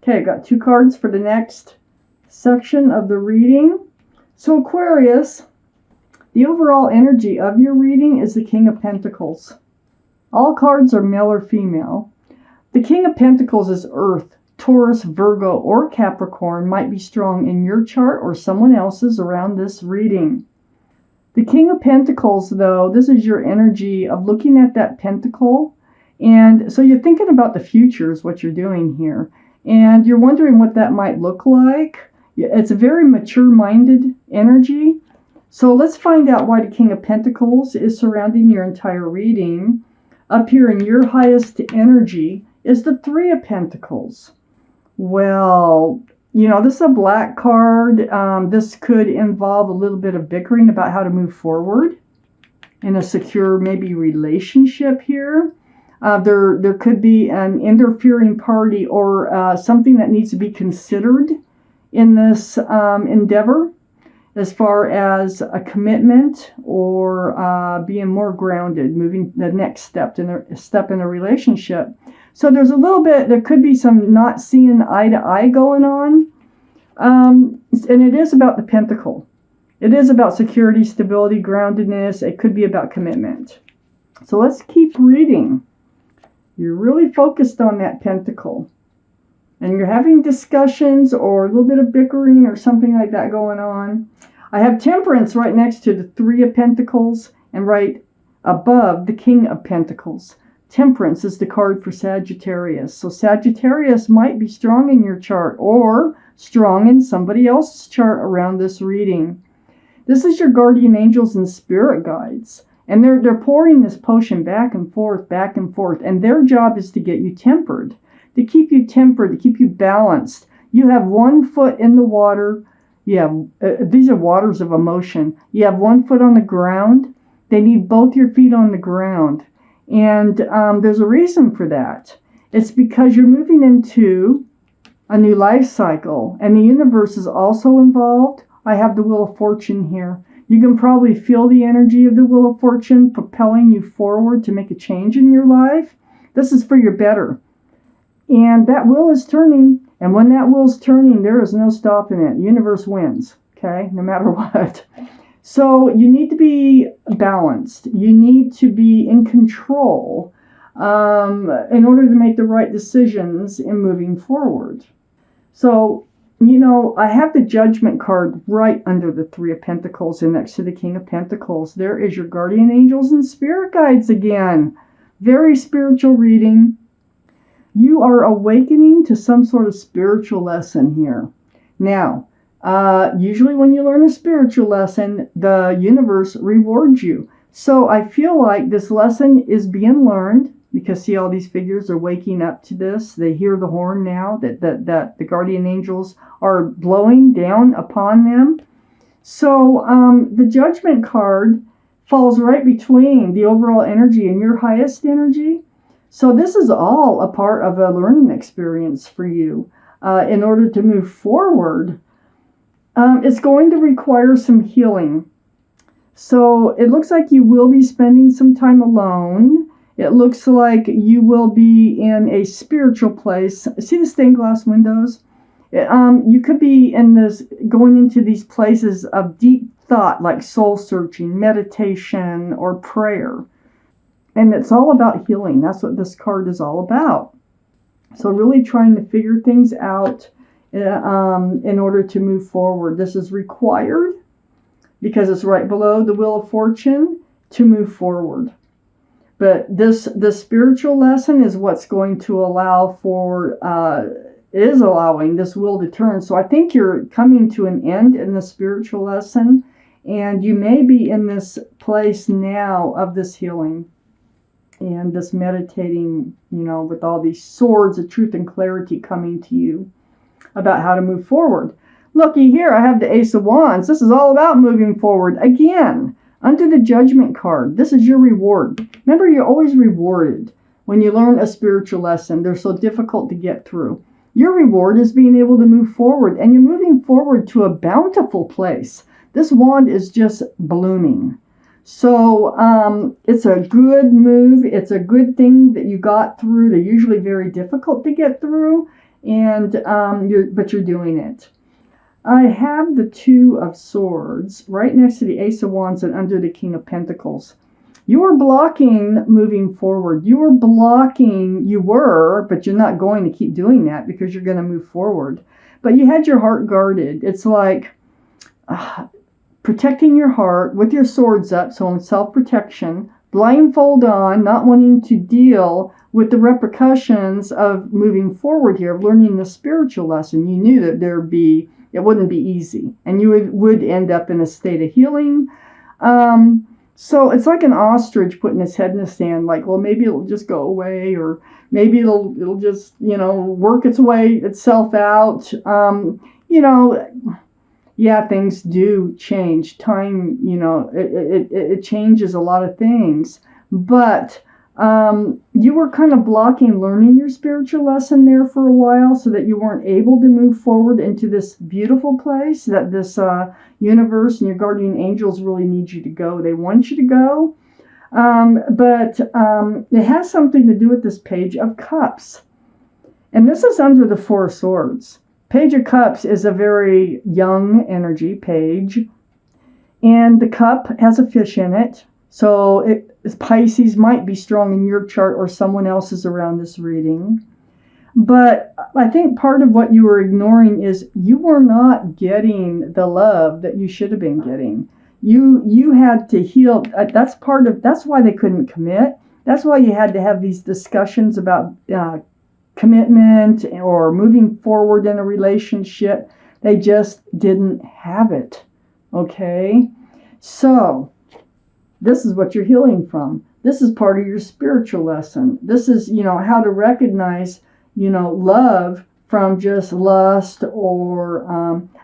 Okay, got 2 cards for the next section of the reading. So Aquarius, the overall energy of your reading is the King of Pentacles. All cards are male or female. The King of Pentacles is Earth. Taurus, Virgo, or Capricorn might be strong in your chart or someone else's around this reading. The King of Pentacles, though, this is your energy of looking at that pentacle. And so you're thinking about the future is what you're doing here. And you're wondering what that might look like. It's a very mature-minded energy. So let's find out why the King of Pentacles is surrounding your entire reading. Up here in your highest energy is the Three of Pentacles. Well, this is a black card. This could involve a little bit of bickering about how to move forward in a secure, maybe, relationship here. There could be an interfering party or something that needs to be considered in this endeavor as far as a commitment or being more grounded, moving the next step in a relationship. So there's a little bit, there could be some not seeing eye to eye going on. And it is about the pentacle. It is about security, stability, groundedness. It could be about commitment. So let's keep reading. You're really focused on that pentacle. And you're having discussions or a little bit of bickering or something like that going on. I have Temperance right next to the Three of Pentacles and right above the King of Pentacles. Temperance is the card for Sagittarius. So Sagittarius might be strong in your chart or strong in somebody else's chart around this reading. This is your guardian angels and spirit guides. And they're pouring this potion back and forth. And their job is to get you tempered. To keep you tempered, to keep you balanced. You have 1 foot in the water. These are waters of emotion. You have 1 foot on the ground. They need both your feet on the ground. And there's a reason for that. It's because you're moving into a new life cycle. And the universe is also involved. I have the Wheel of Fortune here. You can probably feel the energy of the Wheel of Fortune propelling you forward to make a change in your life. This is for your better. And that wheel is turning. And when that wheel's turning, there is no stopping it. The universe wins, okay, no matter what. So you need to be balanced. You need to be in control in order to make the right decisions in moving forward. So, I have the Judgment card right under the Three of Pentacles and next to the King of Pentacles. There is your guardian angels and spirit guides again. Very spiritual reading. You are awakening to some sort of spiritual lesson here. Now, usually when you learn a spiritual lesson, the universe rewards you. So I feel like this lesson is being learned because see, all these figures are waking up to this. They hear the horn now that the guardian angels are blowing down upon them. So the Judgment card falls right between the overall energy and your highest energy. So this is all a part of a learning experience for you. In order to move forward, it's going to require some healing. So it looks like you will be spending some time alone. It looks like you will be in a spiritual place. See the stained glass windows? You could be going into these places of deep thought, like soul searching, meditation, or prayer. And it's all about healing. That's what this card is all about. So really trying to figure things out in order to move forward. This is required because it's right below the Wheel of Fortune to move forward. But this spiritual lesson is what's going to is allowing this wheel to turn. So I think you're coming to an end in the spiritual lesson, and you may be in this place now of this healing and this meditating, with all these swords of truth and clarity coming to you about how to move forward. Looky here, I have the Ace of Wands. This is all about moving forward. Again, under the Judgment card, this is your reward. Remember, you're always rewarded when you learn a spiritual lesson. They're so difficult to get through. Your reward is being able to move forward, and you're moving forward to a bountiful place. This wand is just blooming. So it's a good move. It's a good thing that you got through. They're usually very difficult to get through. and but you're doing it. I have the Two of Swords right next to the Ace of Wands and under the King of Pentacles. You were blocking moving forward. You were, but you're not going to keep doing that because you're going to move forward. But you had your heart guarded. It's like protecting your heart with your swords up, so in self-protection, blindfold on, not wanting to deal with the repercussions of moving forward here, of learning the spiritual lesson. You knew that it wouldn't be easy, and you would end up in a state of healing. So it's like an ostrich putting its head in the sand, like, well, maybe it'll just go away, or maybe it'll just, work itself out. Yeah, things do change. Time, it changes a lot of things. But you were kind of blocking learning your spiritual lesson there for a while, so that you weren't able to move forward into this beautiful place that this universe and your guardian angels really need you to go. They want you to go. But it has something to do with this Page of Cups. And this is under the Four of Swords. Page of Cups is a very young energy page. And the cup has a fish in it. So Pisces might be strong in your chart or someone else's around this reading. But I think part of what you were ignoring is you were not getting the love that you should have been getting. You had to heal. That's why they couldn't commit. That's why you had to have these discussions about commitment or moving forward in a relationship. They just didn't have it. Okay? So, this is what you're healing from. This is part of your spiritual lesson. This is, how to recognize, love from just lust or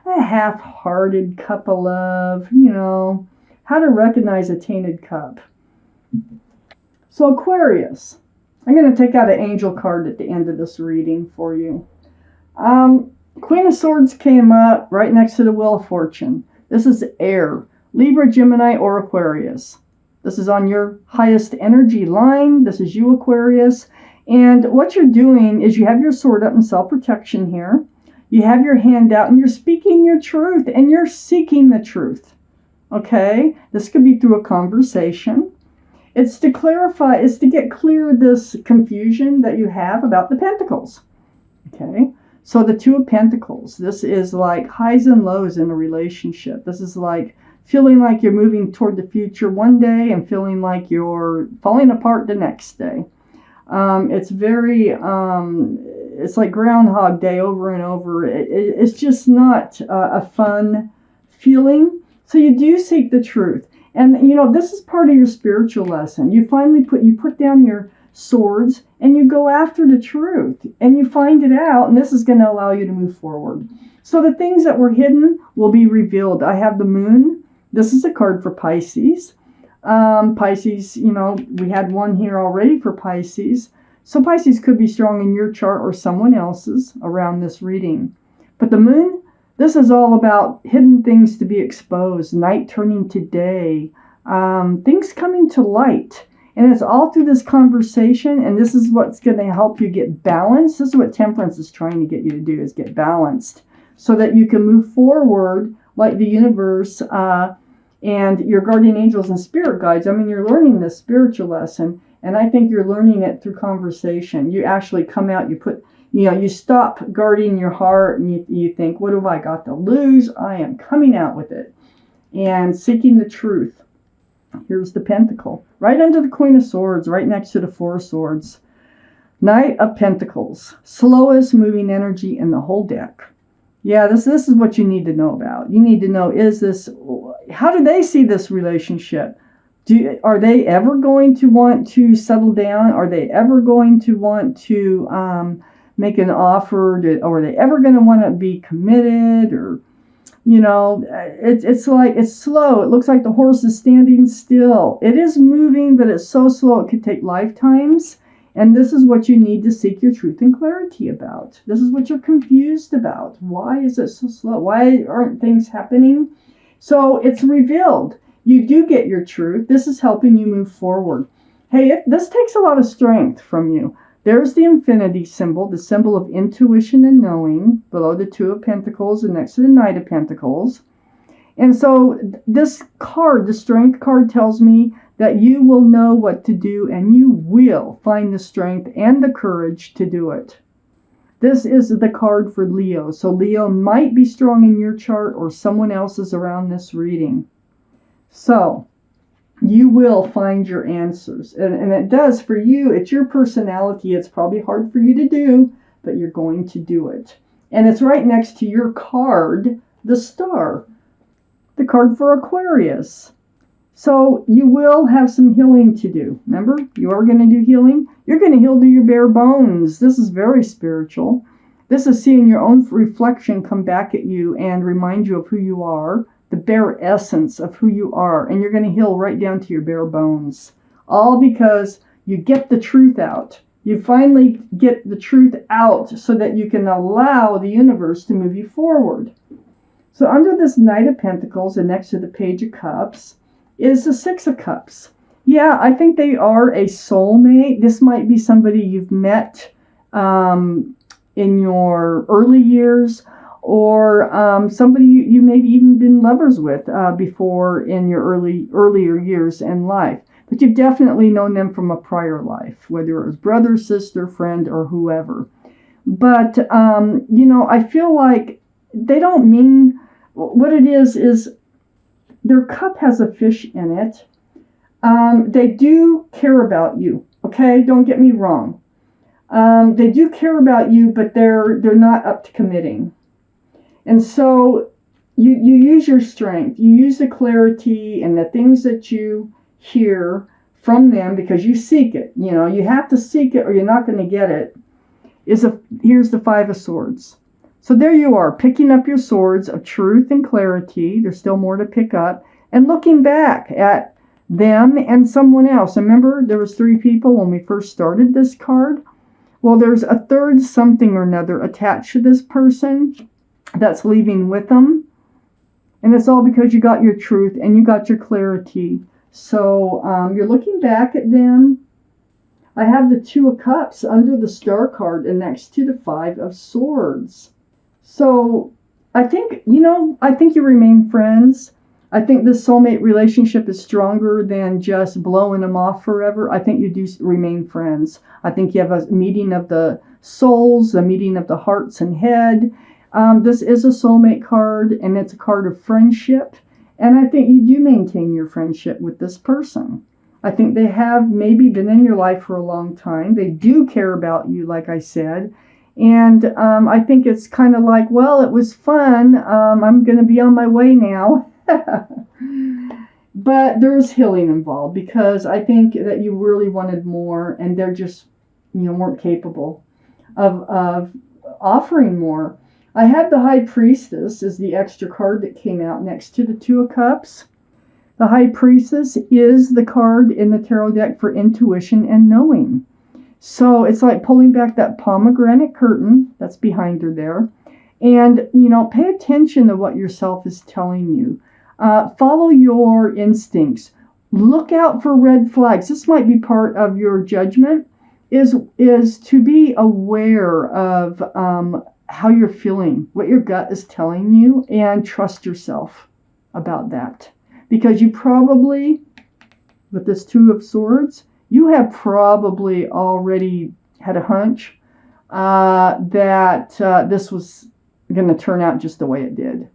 a half-hearted cup of love, how to recognize a tainted cup. So Aquarius, I'm going to take out an angel card at the end of this reading for you. Queen of Swords came up right next to the Wheel of Fortune. This is air, Libra, Gemini, or Aquarius. This is on your highest energy line. This is you, Aquarius. And what you're doing is you have your sword up in self-protection here. You have your hand out and you're speaking your truth and you're seeking the truth. Okay? This could be through a conversation. It's to clarify, it's to get clear this confusion that you have about the Pentacles. Okay? So the Two of Pentacles, this is like highs and lows in a relationship. This is like feeling like you're moving toward the future one day and feeling like you're falling apart the next day. It's very, it's like Groundhog Day over and over. It's just not a fun feeling. So you do seek the truth. And, this is part of your spiritual lesson. You finally put down your swords and you go after the truth and you find it out, and this is going to allow you to move forward. So the things that were hidden will be revealed. I have the Moon. This is a card for Pisces. Pisces, we had one here already for Pisces. So Pisces could be strong in your chart or someone else's around this reading. But the Moon, this is all about hidden things to be exposed, night turning to day, things coming to light. And it's all through this conversation, and this is what's going to help you get balanced. This is what Temperance is trying to get you to do, is get balanced so that you can move forward like the universe and your guardian angels and spirit guides. I mean, you're learning this spiritual lesson, and I think you're learning it through conversation. You actually come out, you stop guarding your heart, and you think, what have I got to lose? I am coming out with it and seeking the truth. Here's the Pentacle, right under the Queen of Swords, right next to the Four of Swords. Knight of Pentacles, slowest moving energy in the whole deck. Yeah, this is what you need to know about. You need to know, how do they see this relationship? Are they ever going to want to settle down? Are they ever going to want to make an offer? Or are they ever going to want to be committed? Or, it's like, it's slow. It looks like the horse is standing still. It is moving, but it's so slow it could take lifetimes. And this is what you need to seek your truth and clarity about. This is what you're confused about. Why is it so slow? Why aren't things happening? So it's revealed. You do get your truth. This is helping you move forward. Hey, this takes a lot of strength from you There's the infinity symbol, the symbol of intuition and knowing, below the Two of Pentacles and next to the Knight of Pentacles. And so this card, the Strength card, tells me that you will know what to do and you will find the strength and the courage to do it. This is the card for Leo. So Leo might be strong in your chart or someone else's around this reading. So you will find your answers. And it does for you. It's your personality. It's probably hard for you to do, but you're going to do it. And it's right next to your card, the Star, the card for Aquarius. So you will have some healing to do. Remember, you are going to do healing. You're going to heal to your bare bones. This is very spiritual. This is seeing your own reflection come back at you and remind you of who you are, the bare essence of who you are. And you're going to heal right down to your bare bones. All because you get the truth out. You finally get the truth out so that you can allow the universe to move you forward. So under this Knight of Pentacles and next to the Page of Cups is the Six of Cups. Yeah, I think they are a soulmate. This might be somebody you've met in your early years, or somebody you maybe even been lovers with before in your earlier years in life. But you've definitely known them from a prior life, whether it was brother, sister, friend, or whoever. But, I feel like they don't mean... What it is their cup has a fish in it. They do care about you, okay? Don't get me wrong. They do care about you, but they're not up to committing. And so you use your strength. You use the clarity and the things that you hear from them because you seek it. You have to seek it or you're not going to get it. Here's the Five of Swords. So there you are, picking up your swords of truth and clarity. There's still more to pick up. And looking back at them and someone else. Remember, there was 3 people when we first started this card. Well, there's a third something or another attached to this person that's leaving with them. And it's all because you got your truth and you got your clarity. So you're looking back at them. I have the Two of Cups under the Star card and next to the Five of Swords. So I think you remain friends. I think this soulmate relationship is stronger than just blowing them off forever. I think you do remain friends. I think you have a meeting of the souls, a meeting of the hearts and head. This is a soulmate card, and it's a card of friendship. And I think you do maintain your friendship with this person. I think they have maybe been in your life for a long time. They do care about you, like I said. And I think it's kind of like, well, it was fun. I'm going to be on my way now. But there's healing involved because I think that you really wanted more and they're just, weren't capable of offering more. I had the High Priestess as the extra card that came out next to the Two of Cups. The High Priestess is the card in the tarot deck for intuition and knowing. So it's like pulling back that pomegranate curtain that's behind her there. And, pay attention to what yourself is telling you. Follow your instincts. Look out for red flags. This might be part of your judgment, is to be aware of how you're feeling, what your gut is telling you, and trust yourself about that. Because you probably, with this Two of Swords, you have probably already had a hunch that this was going to turn out just the way it did.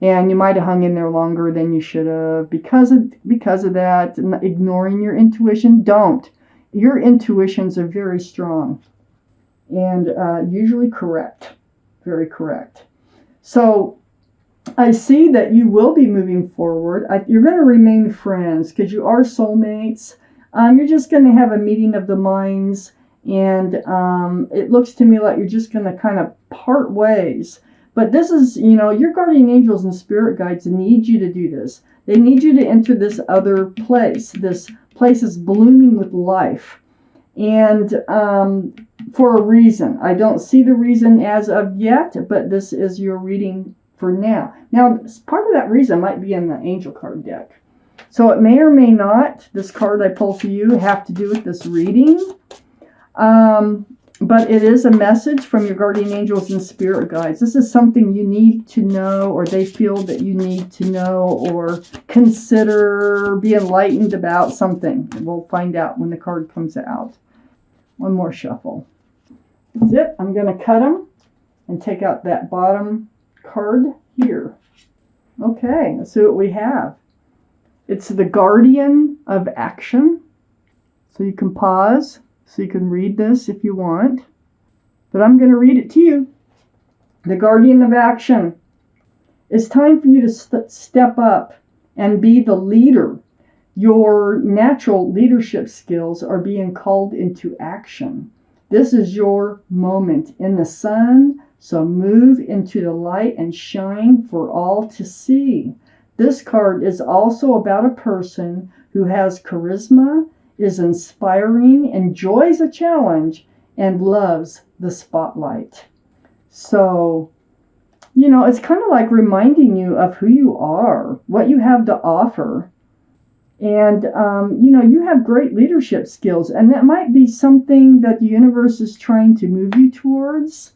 And you might have hung in there longer than you should have because of that. And ignoring your intuition, don't. Your intuitions are very strong and usually correct, very correct. So I see that you will be moving forward. You're going to remain friends because you are soulmates. You're just going to have a meeting of the minds, and it looks to me like you're just going to kind of part ways. But this is, your guardian angels and spirit guides need you to do this. They need you to enter this other place. This place is blooming with life. And for a reason. I don't see the reason as of yet, but this is your reading for now. Now, part of that reason might be in the angel card deck. So it may or may not, this card I pull for you, have to do with this reading. But it is a message from your guardian angels and spirit guides. This is something you need to know, or they feel that you need to know, or consider, be enlightened about something. We'll find out when the card comes out. One more shuffle. That's it. I'm going to cut them and take out that bottom card here. Okay, let's see what we have. It's the Guardian of Action. So you can pause, so you can read this if you want. But I'm going to read it to you. The Guardian of Action. It's time for you to step up and be the leader. Your natural leadership skills are being called into action. This is your moment in the sun, so move into the light and shine for all to see. This card is also about a person who has charisma, is inspiring, enjoys a challenge, and loves the spotlight. So, you know, it's kind of like reminding you of who you are, what you have to offer. And, you know, you have great leadership skills, and that might be something that the universe is trying to move you towards.